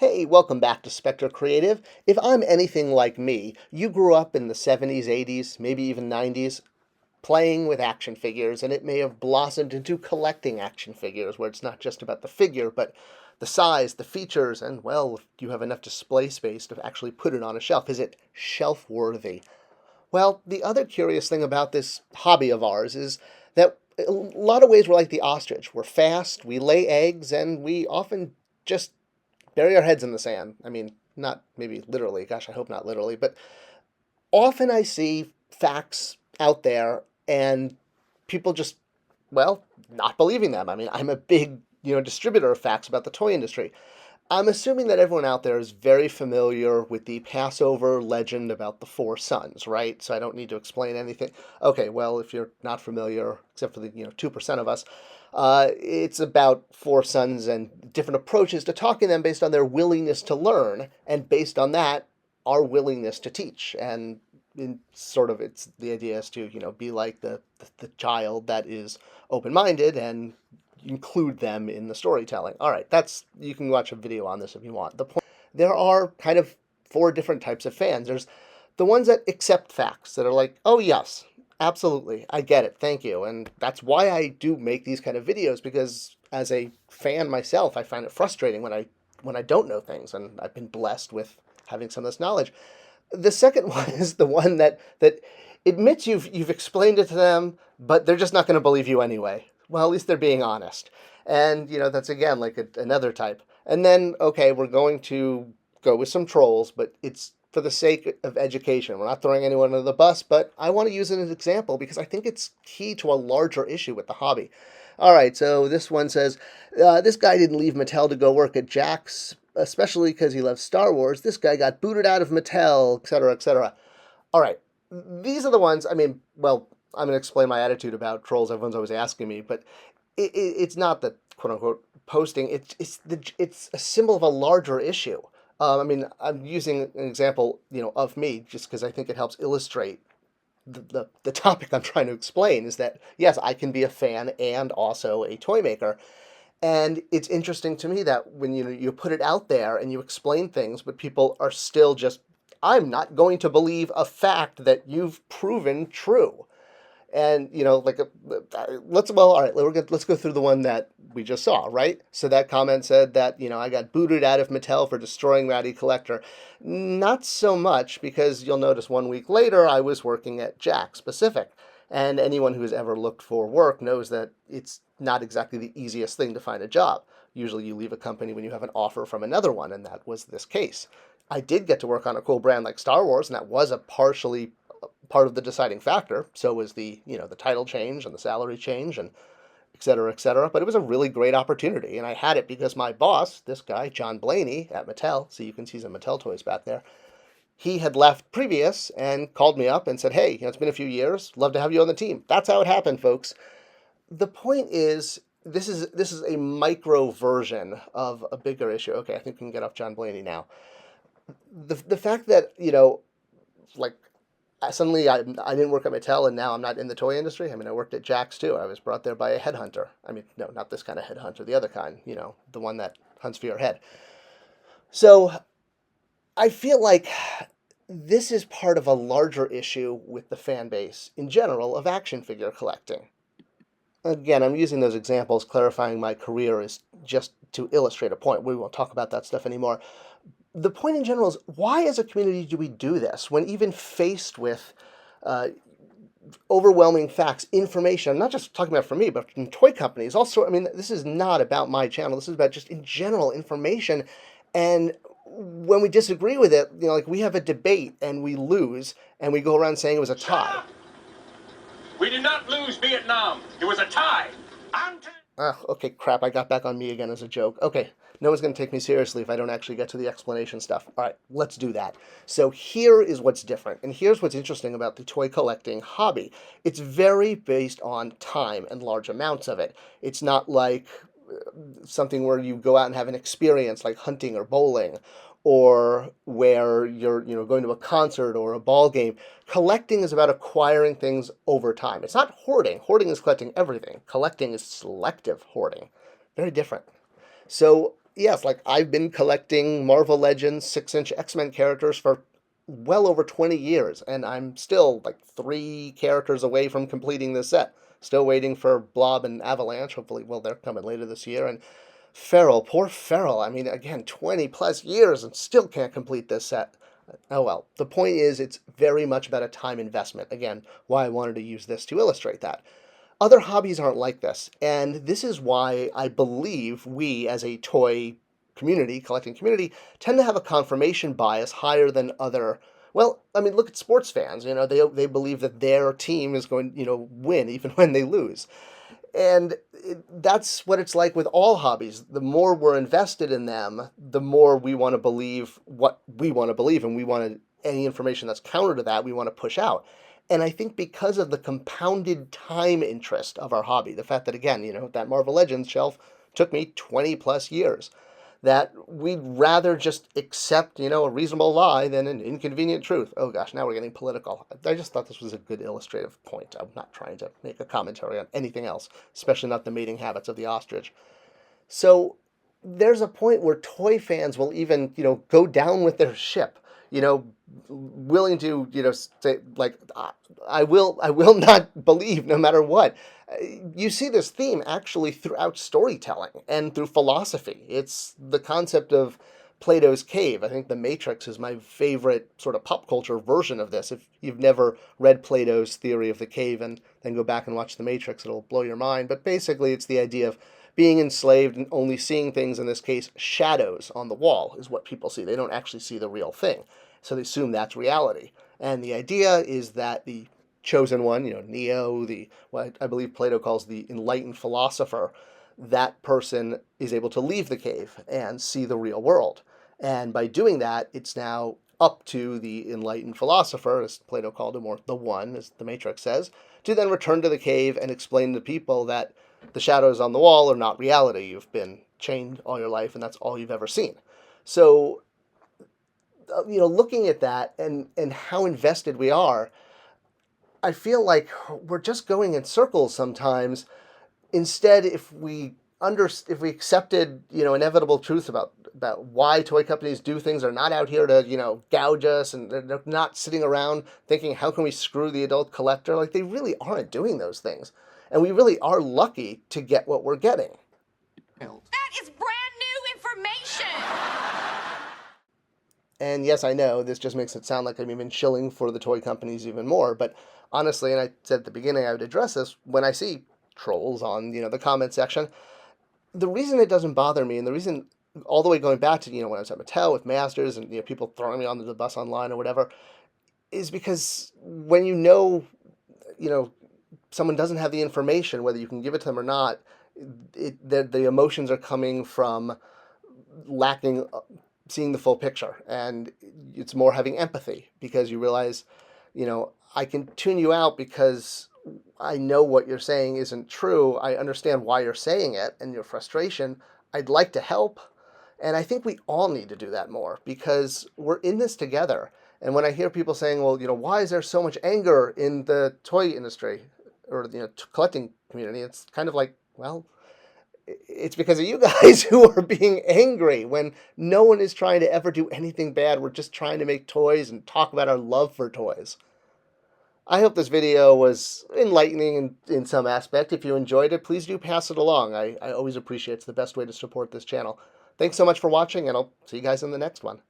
Hey, welcome back to Spector Creative. If I'm anything like me, you grew up in the 70s, 80s, maybe even 90s, playing with action figures, and it may have blossomed into collecting action figures, where it's not just about the figure, but the size, the features, and, well, if you have enough display space to actually put it on a shelf. Is it shelf-worthy? Well, the other curious thing about this hobby of ours is that a lot of ways we're like the ostrich. We're fast, we lay eggs, and we often just bury our heads in the sand. I mean, not maybe literally, gosh, I hope not literally, but often I see facts out there and people just, well, not believing them. I mean, I'm a big, distributor of facts about the toy industry. I'm assuming that everyone out there is very familiar with the Passover legend about the four sons, right? So I don't need to explain anything. Okay, well, if you're not familiar, except for the 2% of us, it's about four sons and different approaches to talking to them based on their willingness to learn, and based on that, our willingness to teach. And it's the idea is to be like the child that is open-minded and include them in the storytelling. All right, you can watch a video on this if you want. There are kind of four different types of fans. There's the ones that accept facts, that are like, oh yes, absolutely, I get it, thank you. And that's why I do make these kind of videos, because as a fan myself, I find it frustrating when I don't know things, and I've been blessed with having some of this knowledge. The second one is the one that admits you've explained it to them, but they're just not going to believe you anyway. Well, at least they're being honest. And, that's again like another type. And then, okay, we're going to go with some trolls, but it's for the sake of education. We're not throwing anyone under the bus, but I want to use it as an example because I think it's key to a larger issue with the hobby. All right, so this one says, this guy didn't leave Mattel to go work at Jack's, especially because he loves Star Wars. This guy got booted out of Mattel, etc., etc. All right, these are the ones, I mean, well, I'm going to explain my attitude about trolls. Everyone's always asking me, but it's not the quote-unquote posting. It's a symbol of a larger issue. I mean, I'm using an example, of me just because I think it helps illustrate the topic I'm trying to explain, is that, yes, I can be a fan and also a toy maker. And it's interesting to me that when you put it out there and you explain things, but people are still just, I'm not going to believe a fact that you've proven true. And all right, let's go through the one that we just saw, right? So that comment said that I got booted out of Mattel for destroying Rowdy Collector. Not so much, because you'll notice 1 week later I was working at Jack Specific, and anyone who has ever looked for work knows that it's not exactly the easiest thing to find a job. Usually you leave a company when you have an offer from another one, and that was this case. I did get to work on a cool brand like Star Wars, and that was a partially part of the deciding factor. So was the title change and the salary change and et cetera, et cetera. But it was a really great opportunity, and I had it because my boss, this guy John Blaney at Mattel, so you can see some Mattel toys back there, he had left previous and called me up and said, hey, it's been a few years, love to have you on the team. That's how it happened, folks. The point is, this is a micro version of a bigger issue. Okay, I think we can get off John Blaney now. The fact that like, suddenly I didn't work at Mattel and now I'm not in the toy industry. I mean, I worked at Jack's too. I was brought there by a headhunter. I mean, no, not this kind of headhunter, the other kind, the one that hunts for your head. So I feel like this is part of a larger issue with the fan base in general of action figure collecting. Again, I'm using those examples, clarifying my career is just to illustrate a point. We won't talk about that stuff anymore. The point in general is, why as a community do we do this when even faced with overwhelming facts, information? I'm not just talking about for me, but from toy companies. Also, I mean, this is not about my channel. This is about just in general information. And when we disagree with it, like we have a debate and we lose, and we go around saying it was a tie. We did not lose Vietnam. It was a tie. Okay, crap, I got back on me again as a joke. Okay, no one's going to take me seriously if I don't actually get to the explanation stuff. All right, let's do that. So here is what's different, and here's what's interesting about the toy collecting hobby. It's very based on time and large amounts of it. It's not like something where you go out and have an experience like hunting or bowling, or where you're going to a concert or a ball game. Collecting is about acquiring things over time. It's not hoarding. Hoarding is collecting everything. Collecting is selective hoarding. Very different. So Yes, like I've been collecting Marvel Legends 6-inch X-Men characters for well over 20 years, and I'm still like 3 characters away from completing this set. Still waiting for Blob and Avalanche. Hopefully, well, they're coming later this year. And Feral, poor Feral. I mean, again, 20 plus years and still can't complete this set. Oh well. The point is, it's very much about a time investment. Again, why I wanted to use this to illustrate that. Other hobbies aren't like this, and this is why I believe we, as a toy community, collecting community, tend to have a confirmation bias higher than other. Well, I mean, look at sports fans. They believe that their team is going, win even when they lose. And that's what it's like with all hobbies. The more we're invested in them, the more we want to believe what we want to believe, and we want to, any information that's counter to that, we want to push out. And I think because of the compounded time interest of our hobby, the fact that, again, that Marvel Legends shelf took me 20 plus years, that we'd rather just accept, a reasonable lie than an inconvenient truth. Oh gosh, now we're getting political. I just thought this was a good illustrative point. I'm not trying to make a commentary on anything else, especially not the mating habits of the ostrich. So there's a point where toy fans will even, go down with their ship, willing to, say like, I will not believe no matter what. You see this theme actually throughout storytelling and through philosophy. It's the concept of Plato's cave. I think The Matrix is my favorite sort of pop culture version of this. If you've never read Plato's theory of the cave and then go back and watch The Matrix, it'll blow your mind. But basically, it's the idea of being enslaved and only seeing things, in this case, shadows on the wall, is what people see. They don't actually see the real thing. So they assume that's reality. And the idea is that the chosen one, Neo, what I believe Plato calls the enlightened philosopher, that person is able to leave the cave and see the real world. And by doing that, it's now up to the enlightened philosopher, as Plato called him, or the one, as the Matrix says, to then return to the cave and explain to people that the shadows on the wall are not reality. You've been chained all your life, and that's all you've ever seen. So, looking at that and how invested we are, I feel like we're just going in circles sometimes. Instead, if we accepted, inevitable truths about why toy companies do things, are not out here to, gouge us, and they're not sitting around thinking, how can we screw the adult collector? Like, they really aren't doing those things. And we really are lucky to get what we're getting. That is brand new information! And yes, I know this just makes it sound like I'm even shilling for the toy companies even more, but honestly, and I said at the beginning I would address this, when I see trolls on, the comment section, the reason it doesn't bother me, and the reason all the way going back to, when I was at Mattel with Masters and, people throwing me onto the bus online or whatever, is because when you know, someone doesn't have the information, whether you can give it to them or not, the emotions are coming from lacking seeing the full picture, and it's more having empathy, because you realize, I can tune you out because I know what you're saying isn't true. I understand why you're saying it and your frustration. I'd like to help. And I think we all need to do that more, because we're in this together. And when I hear people saying, well, why is there so much anger in the toy industry or, collecting community? It's kind of like, well, it's because of you guys who are being angry when no one is trying to ever do anything bad. We're just trying to make toys and talk about our love for toys. I hope this video was enlightening in some aspect. If you enjoyed it, please do pass it along. I always appreciate it. It's the best way to support this channel. Thanks so much for watching, and I'll see you guys in the next one.